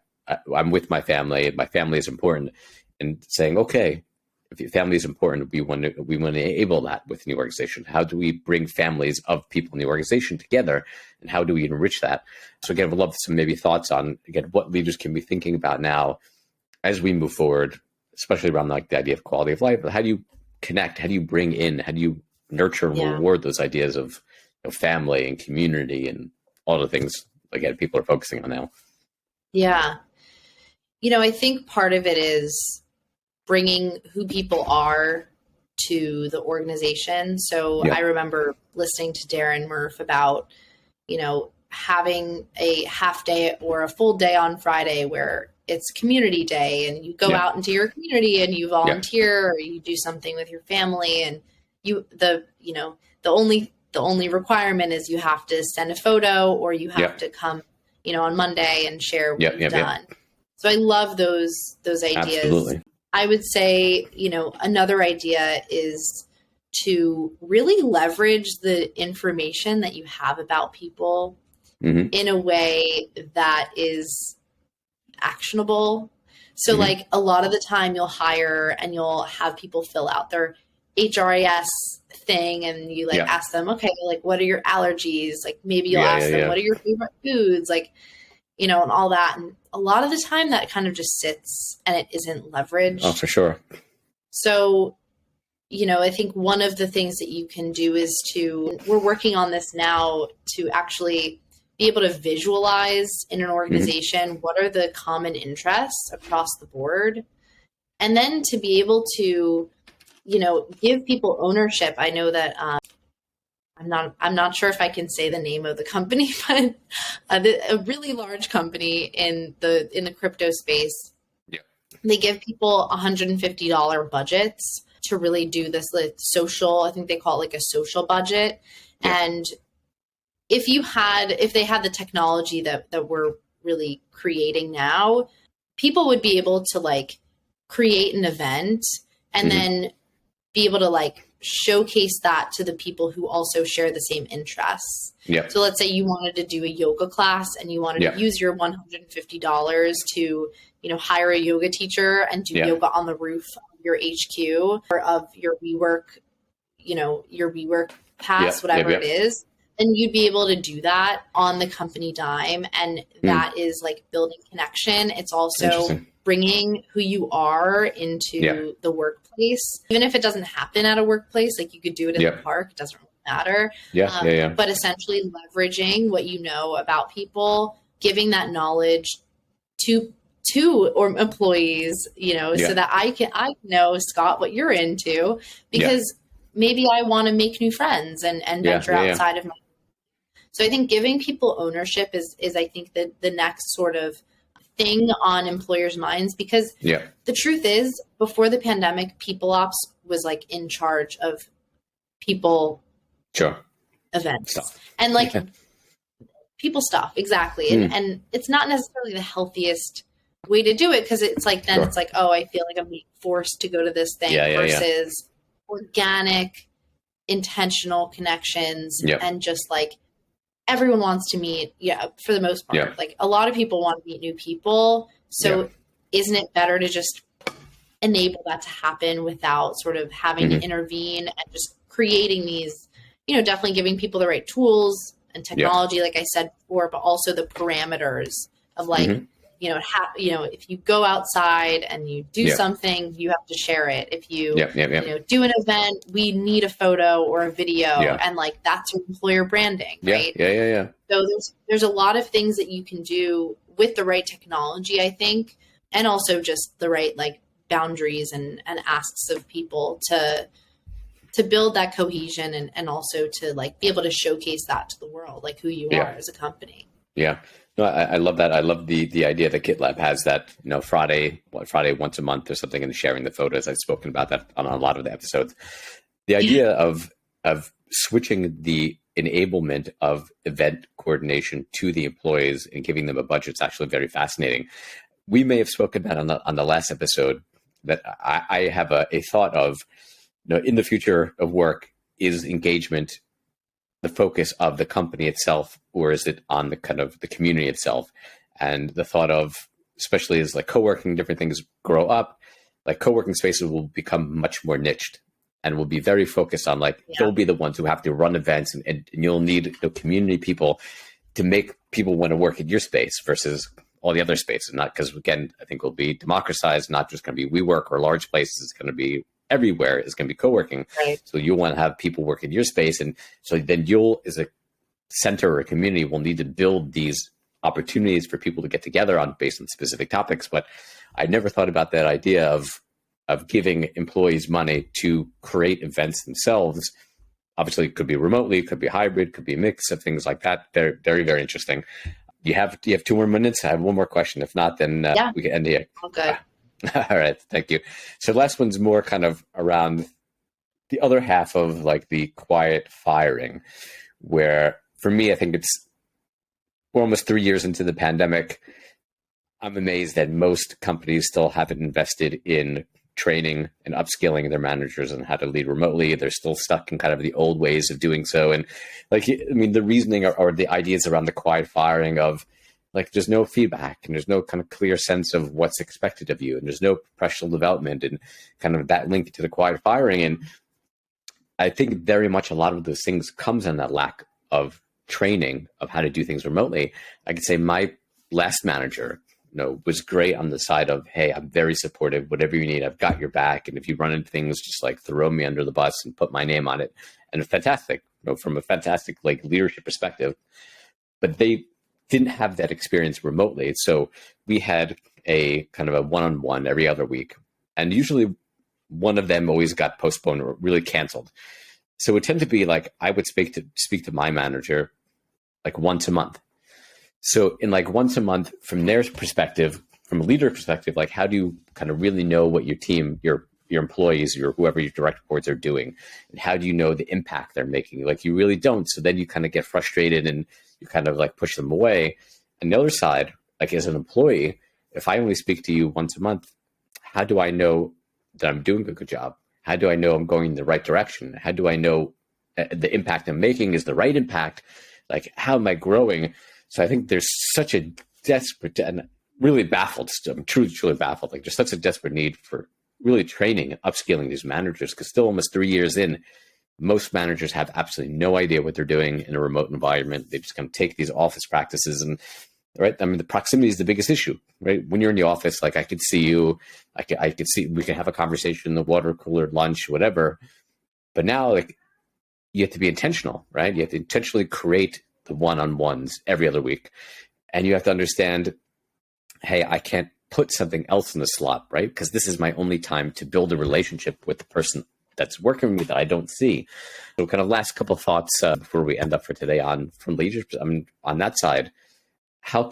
I'm with my family is important, and saying, okay, if your family is important, we want to enable that within the organization. How do we bring families of people in the organization together, and how do we enrich that? So again, we'd love some maybe thoughts on, again, what leaders can be thinking about now as we move forward, especially around like the idea of quality of life. How do you connect? How do you bring in? How do you nurture and reward those ideas of, you know, family and community and all the things, again, people are focusing on now? Yeah. You know, I think part of it is bringing who people are to the organization. So I remember listening to Darren Murph about, you know, having a half day or a full day on Friday where it's community day and you go out into your community and you volunteer or you do something with your family, and the only requirement is you have to send a photo or you have to come, you know, on Monday and share what you've done. So I love those ideas. Absolutely. I would say, you know, another idea is to really leverage the information that you have about people in a way that is actionable. So like a lot of the time you'll hire and you'll have people fill out their HRIS thing, and you like ask them, okay, like what are your allergies? Like maybe you'll ask them, what are your favorite foods? Like, you know, and all that. And a lot of the time that kind of just sits and it isn't leveraged. Oh, for sure. So, you know, I think one of the things that you can do is we're working on this now to actually be able to visualize in an organization what are the common interests across the board. And then to be able to, you know, give people ownership. I know that I'm not sure if I can say the name of the company, but a really large company in the crypto space. Yeah. They give people $150 budgets to really do this like social, I think they call it like a social budget. Yeah. And if they had the technology that we're really creating now, people would be able to like create an event and then be able to like showcase that to the people who also share the same interests. Yeah. So let's say you wanted to do a yoga class and you wanted to use your $150 to, you know, hire a yoga teacher and do yoga on the roof of your HQ or of your WeWork, you know, your WeWork pass, whatever it is. And you'd be able to do that on the company dime. And that is like building connection. It's also bringing who you are into the workplace. Even if it doesn't happen at a workplace, like you could do it in the park, it doesn't really matter. But essentially leveraging what you know about people, giving that knowledge to or employees, you know, so that I know, Scott, what you're into, because maybe I want to make new friends and venture outside of my. So I think giving people ownership is I think the next sort of thing on employers' minds, because the truth is, before the pandemic, people ops was like in charge of people events stuff. And like people stuff. Exactly. And it's not necessarily the healthiest way to do it, because it's like, then it's like, oh, I feel like I'm being forced to go to this thing versus organic, intentional connections and just like, everyone wants to meet, for the most part. Yeah. Like a lot of people want to meet new people. So isn't it better to just enable that to happen without sort of having to intervene and just creating these, you know, definitely giving people the right tools and technology, like I said before, but also the parameters of like, if you go outside and you do something, you have to share it. If you, do an event, we need a photo or a video, and like that's your employer branding, right? Yeah. So there's a lot of things that you can do with the right technology, I think, and also just the right like boundaries and asks of people to build that cohesion and also to like be able to showcase that to the world, like who you are as a company. Yeah. No, I love that. I love the idea that GitLab has that, Friday once a month or something, and sharing the photos. I've spoken about that on a lot of the episodes. The idea of switching the enablement of event coordination to the employees and giving them a budget is actually very fascinating. We may have spoken about on the last episode that I have a thought of, in the future of work, is engagement the focus of the company itself, or is it on the kind of the community itself? And the thought of, especially as like co-working, different things grow up, like co-working spaces will become much more niched and will be very focused on like, they'll be the ones who have to run events, and you'll need community people to make people want to work in your space versus all the other spaces. Not because, again, I think will be democratized, not just going to be WeWork or large places. It's going to be everywhere is going to be co-working. Right. So you want to have people work in your space. And so then you'll, as a center or a community, will need to build these opportunities for people to get together on based on specific topics. But I never thought about that idea of giving employees money to create events themselves. Obviously, it could be remotely, it could be hybrid, could be a mix of things like that. They're very, very interesting. Do you have 2 more minutes? I have one more question. If not, then we can end here. Okay. All right. Thank you. So the last one's more kind of around the other half of like the quiet firing, where for me, I think we're almost 3 years into the pandemic. I'm amazed that most companies still haven't invested in training and upskilling their managers on how to lead remotely. They're still stuck in kind of the old ways of doing so. And like, I mean, the reasoning or the ideas around the quiet firing of, like, there's no feedback and there's no kind of clear sense of what's expected of you. And there's no professional development and kind of that link to the quiet firing. And I think very much a lot of those things comes in that lack of training of how to do things remotely. I could say my last manager, was great on the side of, hey, I'm very supportive. Whatever you need, I've got your back. And if you run into things, just like throw me under the bus and put my name on it. And it's fantastic, from a fantastic like leadership perspective. But they didn't have that experience remotely. So we had a kind of a one-on-one every other week. And usually one of them always got postponed or really canceled. So it would tend to be like, I would speak to my manager like once a month. So in like once a month, from their perspective, from a leader perspective, like how do you kind of really know what your team, your employees, whoever your direct reports are doing, and how do you know the impact they're making? Like you really don't. So then you kind of get frustrated and you kind of like push them away. And the other side, like as an employee, if I only speak to you once a month, how do I know that I'm doing a good job? How do I know I'm going in the right direction? How do I know the impact I'm making is the right impact? Like, how am I growing? So I think there's such a desperate, and really baffled, I'm truly baffled. Like there's such a desperate need for really training and upskilling these managers, because still almost 3 years in, most managers have absolutely no idea what they're doing in a remote environment. They just kind of take these office practices and, right. I mean, the proximity is the biggest issue, right? When you're in the office, like I could see you, I could see, we can have a conversation in the water cooler, lunch, whatever. But now, like, you have to be intentional, right? You have to intentionally create the one-on-ones every other week. And you have to understand, hey, I can't put something else in the slot, right? Because this is my only time to build a relationship with the person that's working with me that I don't see. So kind of last couple of thoughts before we end up for today from leaders, I mean, on that side, what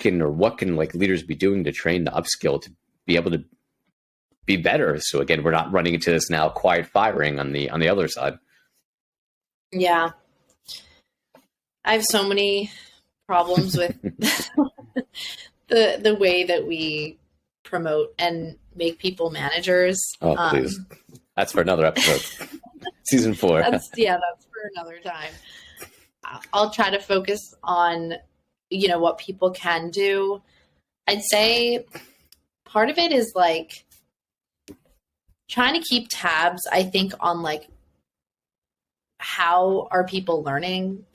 can like leaders be doing to train the upskill to be able to be better? So again, we're not running into this now quiet firing on the other side. Yeah. I have so many problems with the way that we promote and make people managers. Oh, please. That's for another episode. Season 4. That's for another time. I'll try to focus on, what people can do. I'd say part of it is like trying to keep tabs, I think, on like, how are people learning?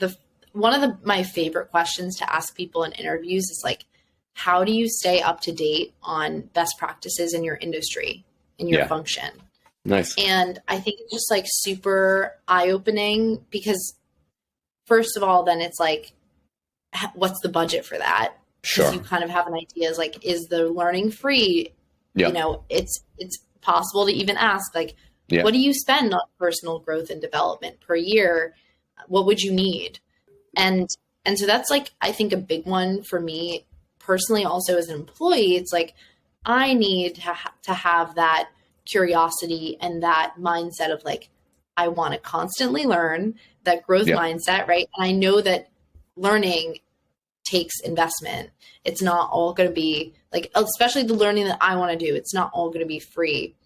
One of my favorite questions to ask people in interviews is like, how do you stay up to date on best practices in your industry, in your function? Nice. And I think it's just like super eye-opening because first of all, then it's like, what's the budget for that? Sure. You kind of have an idea is like, is the learning free? Yep. You know, it's possible to even ask like, what do you spend on personal growth and development per year? What would you need? And so that's like, I think a big one for me personally, also as an employee, it's like, I need to have that curiosity and that mindset of like, I want to constantly learn, that growth mindset, right? And I know that learning takes investment. It's not all going to be like, especially the learning that I want to do, it's not all going to be free.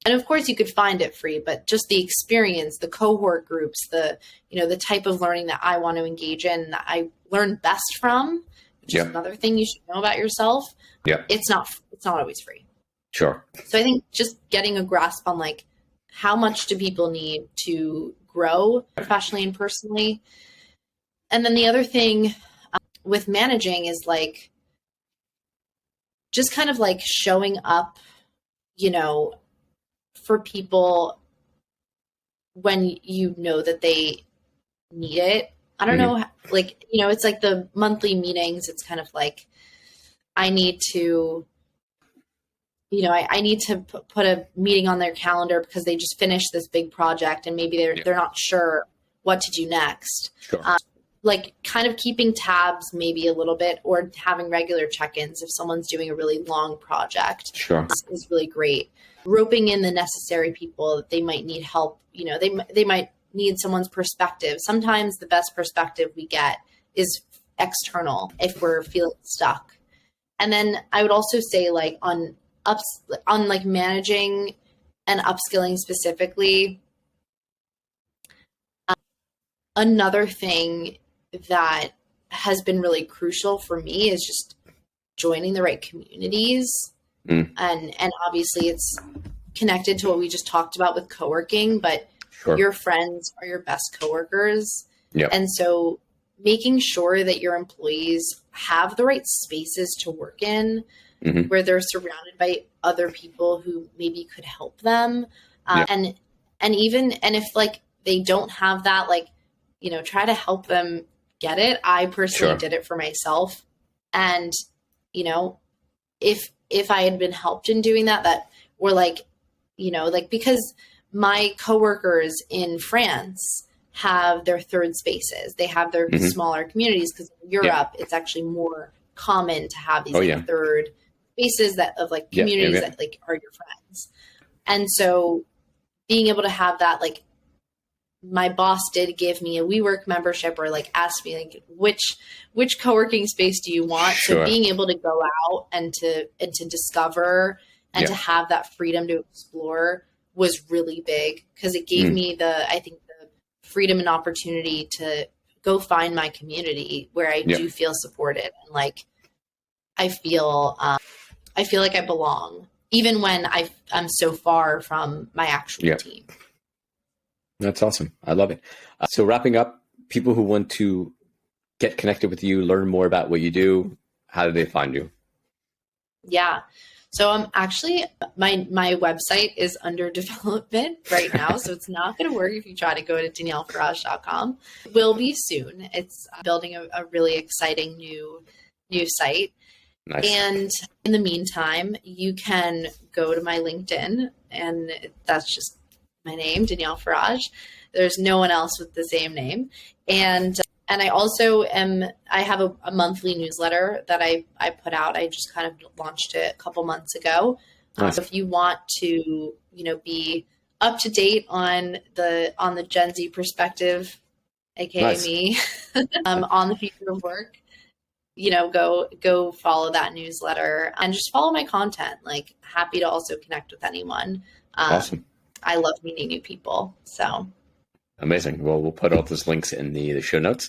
And of course you could find it free, but just the experience, the cohort groups, the type of learning that I want to engage in, that I learn best from, which is another thing you should know about yourself. It's not always free. Sure. So I think just getting a grasp on like, how much do people need to grow professionally and personally? And then the other thing with managing is like, just kind of like showing up, for people when you know that they need it. I don't know, like, it's like the monthly meetings. It's kind of like, I need to, I need to put a meeting on their calendar because they just finished this big project and maybe they're not sure what to do next. Sure. Like kind of keeping tabs maybe a little bit, or having regular check-ins if someone's doing a really long project. Sure. Is really great. Roping in the necessary people that they might need help. They might need someone's perspective. Sometimes the best perspective we get is external if we're feeling stuck. And then I would also say like on like managing and upskilling specifically, another thing that has been really crucial for me is just joining the right communities. And obviously it's connected to what we just talked about with coworking, but your friends are your best coworkers. And so making sure that your employees have the right spaces to work in, where they're surrounded by other people who maybe could help them. And if like they don't have that, like, try to help them get it. I personally did it for myself. And, if I had been helped in doing that or like, because my coworkers in France have their third spaces, they have their smaller communities, because in Europe, it's actually more common to have these third spaces of like communities that like are your friends. And so being able to have that, like, my boss did give me a WeWork membership, or like asked me like, which co-working space do you want? So being able to go out and to discover and to have that freedom to explore was really big, because it gave me the freedom and opportunity to go find my community where I do feel supported, and like I feel like I belong, even when I'm so far from my actual team. That's awesome. I love it. So wrapping up, people who want to get connected with you, learn more about what you do, how do they find you? Yeah. So I'm actually, my website is under development right now. So it's not going to work if you try to go to daniellefarage.com. It will be soon. It's building a really exciting new site. Nice. And in the meantime, you can go to my LinkedIn, and that's just my name, Danielle Farage. There's no one else with the same name. And I also I have a monthly newsletter that I put out. I just kind of launched it a couple months ago. Nice. So if you want to, be up to date on the Gen Z perspective, aka me, on the future of work, go follow that newsletter and just follow my content. Like, happy to also connect with anyone. Awesome. I love meeting new people. So amazing. Well, we'll put all those links in the show notes.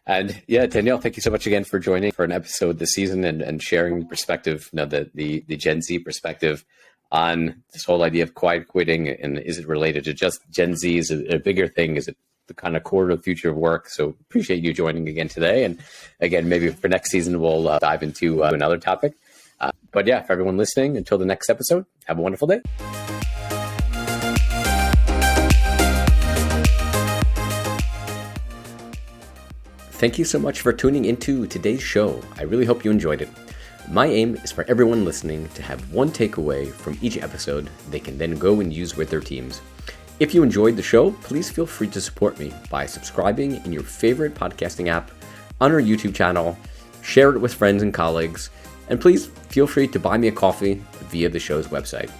And yeah, Danielle, thank you so much again for joining for an episode this season and sharing perspective, the Gen Z perspective on this whole idea of quiet quitting. And is it related to just Gen Z? Is it a bigger thing? Is it the kind of core of the future of work. So appreciate you joining again today. And again, maybe for next season, we'll dive into another topic. But yeah, for everyone listening, until the next episode, have a wonderful day. Thank you so much for tuning into today's show. I really hope you enjoyed it. My aim is for everyone listening to have one takeaway from each episode they can then go and use with their teams. If you enjoyed the show, please feel free to support me by subscribing in your favorite podcasting app, on our YouTube channel, share it with friends and colleagues, and please feel free to buy me a coffee via the show's website.